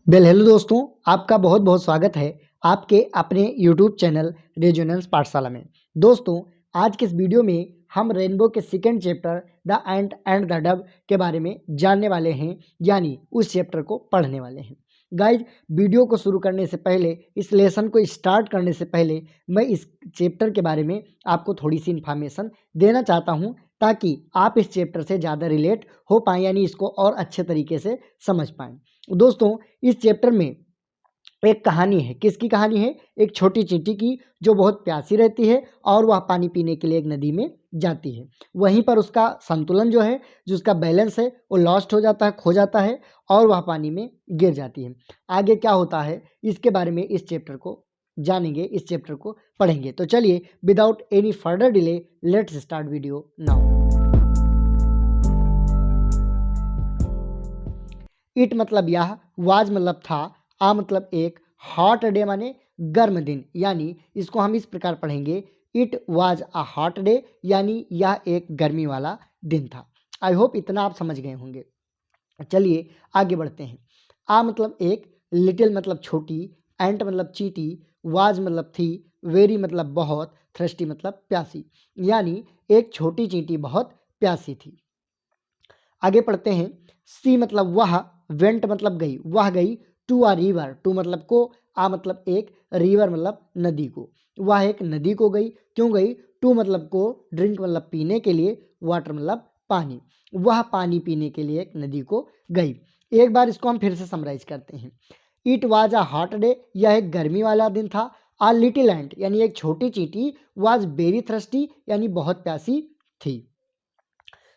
Hello दोस्तों, आपका बहुत बहुत स्वागत है आपके अपने यूट्यूब चैनल रेजोनेंस पाठशाला में। दोस्तों, आज के इस वीडियो में हम रेनबो के second chapter the ant and the Dove के बारे में जानने वाले हैं, यानी उस चैप्टर को पढ़ने वाले हैं। गाइज, वीडियो को शुरू करने से पहले, इस लेसन को स्टार्ट करने से पहले मैं इस चैप्टर के बारे में आपको थोड़ी सी इन्फॉर्मेशन देना चाहता हूँ, ताकि आप इस चैप्टर से ज़्यादा रिलेट हो पाएँ, यानी इसको और अच्छे तरीके से समझ पाएँ। दोस्तों, इस चैप्टर में एक कहानी है। किसकी कहानी है? एक छोटी चींटी की, जो बहुत प्यासी रहती है और वह पानी पीने के लिए एक नदी में जाती है। वहीं पर उसका संतुलन जो है, जो उसका बैलेंस है, वो लॉस्ट हो जाता है, खो जाता है और वह पानी में गिर जाती है। आगे क्या होता है, इसके बारे में इस चैप्टर को जानेंगे, इस चैप्टर को पढ़ेंगे। तो चलिए, without any further delay, let's start video now. It मतलब यह, वाज मतलब था, आ मतलब एक, हॉट डे माने गर्म दिन, यानी इसको हम इस प्रकार पढ़ेंगे, it was a hot day, यानी यह एक गर्मी वाला दिन था। आई होप इतना आप समझ गए होंगे। चलिए आगे बढ़ते हैं। आ मतलब एक, लिटिल मतलब छोटी, एंट मतलब चींटी, वाज मतलब थी, वेरी मतलब बहुत, थ्रस्टी मतलब प्यासी, यानी एक छोटी चींटी बहुत प्यासी थी। आगे पढ़ते हैं। सी मतलब वह, वेंट मतलब गई, वह गई टू अ रिवर, टू मतलब को, आ मतलब एक, रिवर मतलब नदी को। वह एक नदी को गई। क्यों गई? टू मतलब को, ड्रिंक मतलब पीने के लिए, वाटर मतलब पानी। वह पानी पीने के लिए एक नदी को गई। एक बार इसको हम फिर से समराइज करते हैं। It was a hot day, यह एक गर्मी वाला दिन था। आ लिटिल एंट यानी एक छोटी चींटी, वाज वेरी थ्रस्टी यानी बहुत प्यासी थी।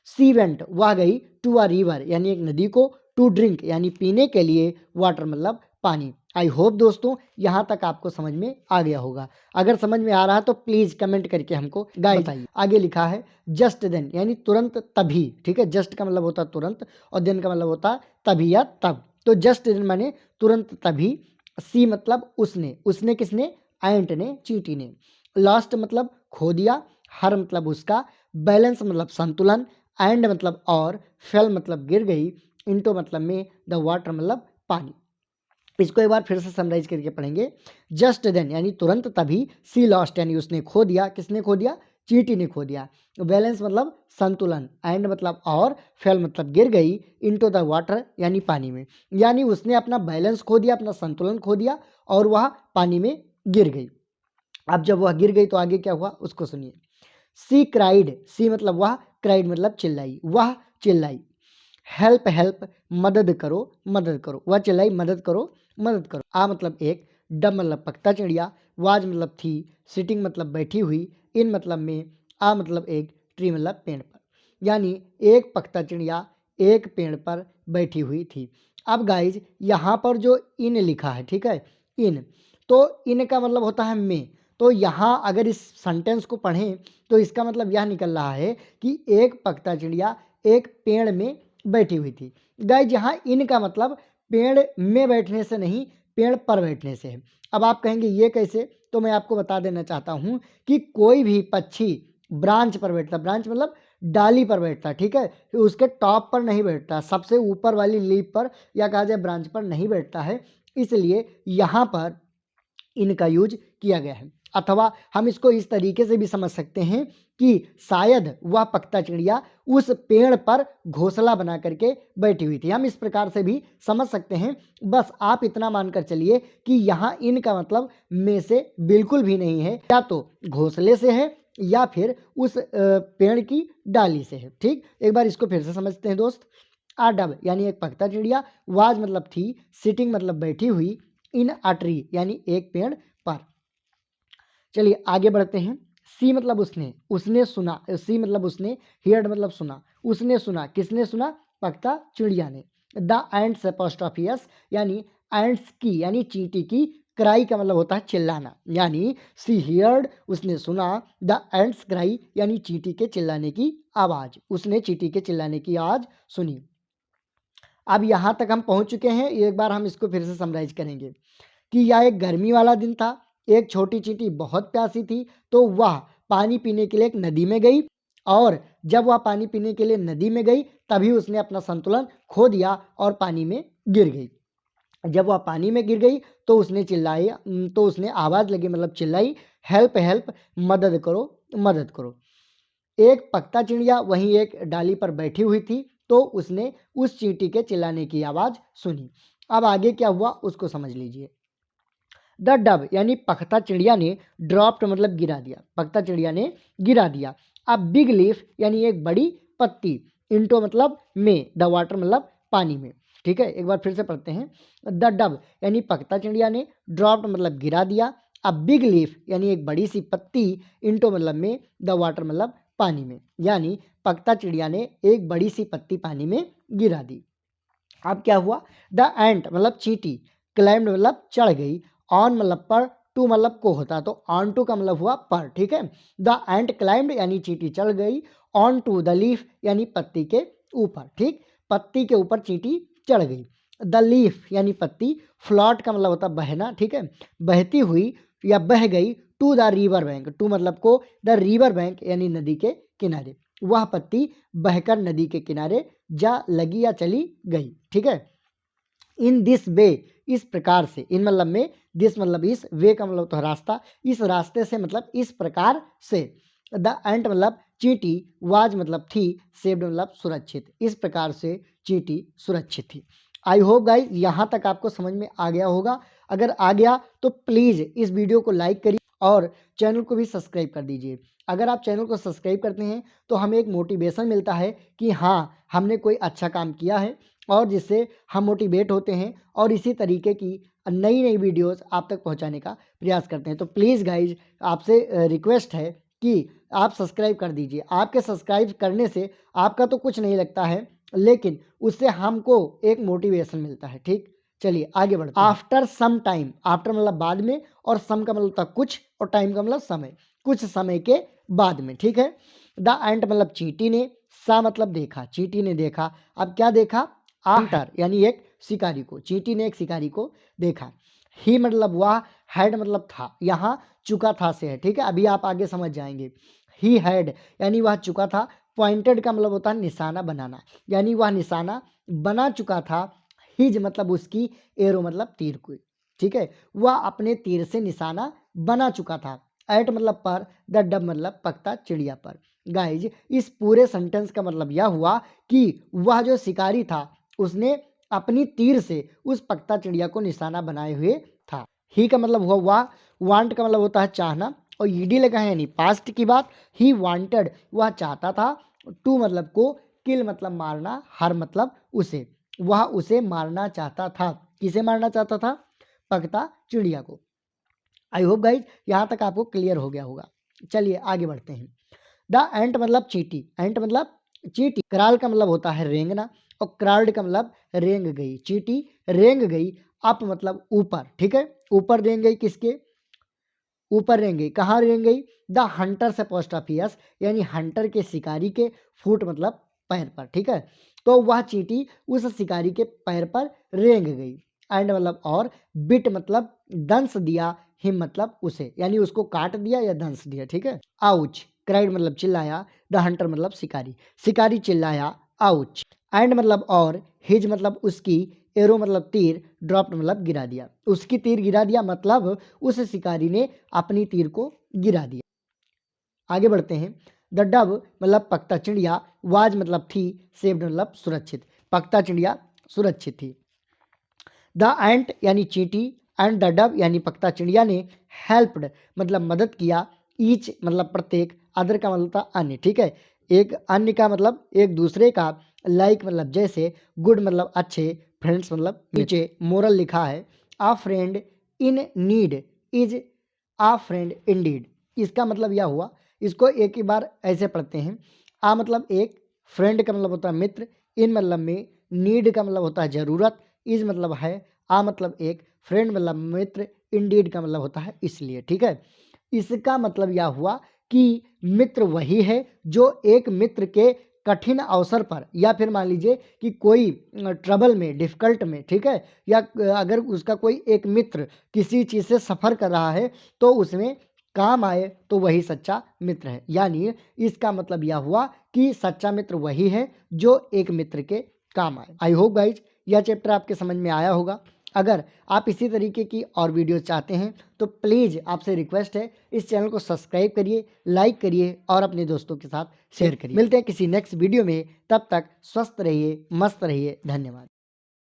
सी वेंट वह गई टू अ रिवर यानी एक नदी को, टू ड्रिंक यानी पीने के लिए, वाटर मतलब पानी। आई होप दोस्तों यहाँ तक आपको समझ में आ गया होगा। अगर समझ में आ रहा है तो प्लीज कमेंट करके हमको बताइए। आगे लिखा है जस्ट देन, यानी तुरंत तभी। ठीक है, जस्ट का मतलब होता है तुरंत और देन का मतलब होता है तभी या तब। तो जस्ट देन माने तुरंत तभी। सी मतलब उसने, उसने किसने? एंट ने, चींटी ने। लास्ट मतलब खो दिया, हर मतलब उसका, बैलेंस मतलब संतुलन, एंड मतलब और, फेल मतलब गिर गई, इंटो मतलब में, द वाटर मतलब पानी। इसको एक बार फिर से समराइज करके पढ़ेंगे। जस्ट देन यानी तुरंत तभी, सी लॉस्ट यानी उसने खो दिया। किसने खो दिया? चींटी ने खो दिया। बैलेंस मतलब संतुलन, एंड मतलब और, फेल मतलब गिर गई, इनटू द वाटर यानी पानी में। यानी उसने अपना बैलेंस खो दिया, अपना संतुलन खो दिया और वह पानी में गिर गई। अब जब वह गिर गई तो आगे क्या हुआ उसको सुनिए। सी क्राइड, सी मतलब वह, क्राइड मतलब चिल्लाई, वह चिल्लाई। हेल्प हेल्प मदद करो, मदद करो, वह चिल्लाई मदद करो, मदद करो। आ मतलब एक, डब मतलब पकता चिड़िया, वाज मतलब थी, सिटिंग मतलब बैठी हुई, इन मतलब में, आ मतलब एक, ट्री मतलब पेड़ पर। यानी एक पकता चिड़िया एक पेड़ पर बैठी हुई थी। अब गाइज यहाँ पर जो इन लिखा है, ठीक है, इन, तो इन का मतलब होता है मैं। तो यहाँ अगर इस सेंटेंस को पढ़ें तो इसका मतलब यह निकल रहा है कि एक पकता चिड़िया एक पेड़ में बैठी हुई थी। गाइज यहाँ इन का मतलब पेड़ में बैठने से नहीं, पेड़ पर बैठने से है। अब आप कहेंगे ये कैसे? तो मैं आपको बता देना चाहता हूँ कि कोई भी पक्षी ब्रांच पर बैठता, ब्रांच मतलब डाली पर बैठता, ठीक है, उसके टॉप पर नहीं बैठता, सबसे ऊपर वाली लीफ पर या कहा जाए ब्रांच पर नहीं बैठता है। इसलिए यहाँ पर इनका यूज किया गया है। अथवा हम इसको इस तरीके से भी समझ सकते हैं कि शायद वह पकता चिड़िया उस पेड़ पर घोंसला बना करके बैठी हुई थी। हम इस प्रकार से भी समझ सकते हैं। बस आप इतना मानकर चलिए कि यहाँ इन का मतलब में से बिल्कुल भी नहीं है, या तो घोंसले से है या फिर उस पेड़ की डाली से है। ठीक, एक बार इसको फिर से समझते हैं दोस्त। आ डब यानी एक पकता चिड़िया, वाज मतलब थी, सिटिंग मतलब बैठी हुई, इन अ ट्री यानी एक पेड़ पर। चलिए आगे बढ़ते हैं। सी मतलब उसने, उसने सुना, सी मतलब उसने, हियर्ड मतलब सुना, उसने सुना। किसने सुना? पकता चिड़िया ने। द एंड्स अपोस्ट्रोफियस यानी एंड्स की यानी चींटी की, क्राई का मतलब होता है चिल्लाना, यानी सी हियर्ड उसने सुना, द एंड्स क्राई यानी चींटी के चिल्लाने की आवाज, उसने चींटी के चिल्लाने की आवाज सुनी। अब यहाँ तक हम पहुँच चुके हैं। एक बार हम इसको फिर से समराइज करेंगे कि यह एक गर्मी वाला दिन था। एक छोटी चींटी बहुत प्यासी थी, तो वह पानी पीने के लिए एक नदी में गई, और जब वह पानी पीने के लिए नदी में गई तभी उसने अपना संतुलन खो दिया और पानी में गिर गई। जब वह पानी में गिर गई तो उसने चिल्लाई, तो उसने आवाज़ लगी मतलब चिल्लाई, हेल्प हेल्प, मदद करो मदद करो। एक पकता चिड़िया वहीं एक डाली पर बैठी हुई थी, तो उसने उस चींटी के चिल्लाने की आवाज़ सुनी। अब आगे क्या हुआ उसको समझ लीजिए। द डब यानी पकता चिड़िया ने ड्रॉप्ड मतलब गिरा दिया, पकता चिड़िया ने गिरा दिया। अब बिग लीफ यानी एक बड़ी पत्ती, इंटो मतलब में, द वाटर मतलब पानी में। ठीक है, एक बार फिर से पढ़ते हैं। द डब यानी पकता चिड़िया ने, ड्रॉप्ड मतलब गिरा दिया। अब बिग लीफ यानी एक बड़ी सी पत्ती, इंटो मतलब में, द वाटर मतलब पानी में, यानी पकता चिड़िया ने एक बड़ी सी पत्ती पानी में गिरा दी। अब क्या हुआ, द एंट मतलब चींटी, क्लाइम्ड मतलब चढ़ गई, ऑन मतलब पर, टू मतलब को होता, तो ऑन टू का मतलब हुआ पर। ठीक है, द एंट क्लाइम्ड यानी चींटी चढ़ गई, ऑन टू द लीफ यानी पत्ती के ऊपर। ठीक, पत्ती के ऊपर चींटी चढ़ गई। द लीफ यानी पत्ती, फ्लॉट का मतलब होता बहना। ठीक है, बहती हुई या बह गई, to the river bank, to मतलब को, द रिवर बैंक यानी नदी के किनारे, वह पत्ती बहकर नदी के किनारे जा लगी या चली गई। ठीक है, इन दिस वे इस प्रकार से, इन मतलब में, दिस मतलब इस, वे का मतलब तो रास्ता, इस रास्ते से मतलब इस प्रकार से। द एंट मतलब चींटी, वाज मतलब थी, सेव्ड मतलब सुरक्षित, इस प्रकार से चींटी सुरक्षित थी। आई होप गाइस यहाँ तक आपको समझ में आ गया होगा। अगर आ गया तो प्लीज़ इस वीडियो को लाइक करिए और चैनल को भी सब्सक्राइब कर दीजिए। अगर आप चैनल को सब्सक्राइब करते हैं तो हमें एक मोटिवेशन मिलता है कि हाँ हमने कोई अच्छा काम किया है, और जिससे हम मोटिवेट होते हैं और इसी तरीके की नई नई वीडियोस आप तक पहुंचाने का प्रयास करते हैं। तो प्लीज़ गाइज आपसे रिक्वेस्ट है कि आप सब्सक्राइब कर दीजिए। आपके सब्सक्राइब करने से आपका तो कुछ नहीं लगता है, लेकिन उससे हमको एक मोटिवेशन मिलता है। ठीक, चलिए आगे बढ़ते हैं। आफ्टर सम टाइम, आफ्टर मतलब बाद में, और सम का मतलब था कुछ, और टाइम का मतलब समय, कुछ समय के बाद में। ठीक है, द एंट मतलब चींटी ने, सा मतलब देखा, चींटी ने देखा। अब क्या देखा, आफ्टर यानी एक शिकारी को, चींटी ने एक शिकारी को देखा। ही मतलब वह, हैड मतलब था, यहाँ चुका था से है। ठीक है, अभी आप आगे समझ जाएंगे। ही हैड यानी वह चुका था, पॉइंटेड का मतलब होता है निशाना बनाना, यानी वह निशाना बना चुका था। हिज मतलब उसकी, एरो मतलब तीर को। ठीक है, वह अपने तीर से निशाना बना चुका था। एट मतलब पर, द डब मतलब पकता चिड़िया पर। गाइज इस पूरे सेंटेंस का मतलब यह हुआ कि वह जो शिकारी था उसने अपनी तीर से उस पकता चिड़िया को निशाना बनाए हुए था। ही का मतलब हुआ वाह, वांट का मतलब होता है चाहना, और ईडी लगा है यानी पास्ट की बात। ही वांटेड वह चाहता था, टू मतलब को, किल मतलब मारना, हर मतलब उसे, वह उसे मारना चाहता था। किसे मारना चाहता था, पकता चिड़िया को। आई होप गाइज यहाँ तक आपको क्लियर हो गया होगा। चलिए आगे बढ़ते हैं। द एंट मतलब चींटी, एंट मतलब चींटी, कराल का मतलब होता है रेंगना, और क्राल्ड का मतलब रेंग गई, चींटी रेंग गई। अप मतलब ऊपर। ठीक है, ऊपर रेंग गई, किसके ऊपर रेंग गई, कहाँ रेंग गई, द हंटर से पोस्ट ऑफ यस यानी हंटर के, शिकारी के, फुट मतलब पैर पर। ठीक है, तो वह चींटी उस शिकारी के पैर पर रेंग गई। एंड मतलब और, बिट मतलब दंश दिया, हिम मतलब उसे, यानी उसको काट दिया या दंश दिया। ठीक है, आउच, क्राइड मतलब चिल्लाया, द हंटर मतलब शिकारी, शिकारी चिल्लाया आउच। एंड मतलब और, हिज मतलब उसकी, एरो मतलब तीर, ड्रॉप्ड मतलब गिरा दिया, उसकी तीर गिरा दिया मतलब उस शिकारी ने अपनी तीर को गिरा दिया। आगे बढ़ते हैं। द डब मतलब पकता चिड़िया, वाज मतलब थी, सेव्ड मतलब सुरक्षित, पकता चिड़िया सुरक्षित थी। द एंट यानी चींटी, एंड द डब यानी पकता चिड़िया ने, हेल्प्ड मतलब मदद किया, ईच मतलब प्रत्येक, अदर का मतलब था अन्य। ठीक है, एक अन्य का मतलब एक दूसरे का, लाइक मतलब जैसे, गुड मतलब अच्छे, फ्रेंड्स मतलब नीचे मोरल लिखा है, a friend in need is a friend indeed. इसका मतलब यह हुआ, इसको एक ही बार ऐसे पढ़ते हैं। आ मतलब एक, फ्रेंड का मतलब होता है मित्र, इन मतलब में, नीड का मतलब होता है ज़रूरत, इज मतलब है, आ मतलब एक, फ्रेंड मतलब मित्र, इंडीड का मतलब होता है इसलिए। ठीक है, इसका मतलब यह हुआ कि मित्र वही है जो एक मित्र के कठिन अवसर पर, या फिर मान लीजिए कि कोई ट्रबल में, डिफ़िकल्ट में, ठीक है, या अगर उसका कोई एक मित्र किसी चीज़ से सफ़र कर रहा है तो उसमें काम आए, तो वही सच्चा मित्र है। यानी इसका मतलब यह हुआ कि सच्चा मित्र वही है जो एक मित्र के काम आए। आई होप गाइज यह चैप्टर आपके समझ में आया होगा। अगर आप इसी तरीके की और वीडियो चाहते हैं तो प्लीज़ आपसे रिक्वेस्ट है, इस चैनल को सब्सक्राइब करिए, लाइक करिए और अपने दोस्तों के साथ शेयर करिए। मिलते हैं किसी नेक्स्ट वीडियो में, तब तक स्वस्थ रहिए, मस्त रहिए। धन्यवाद।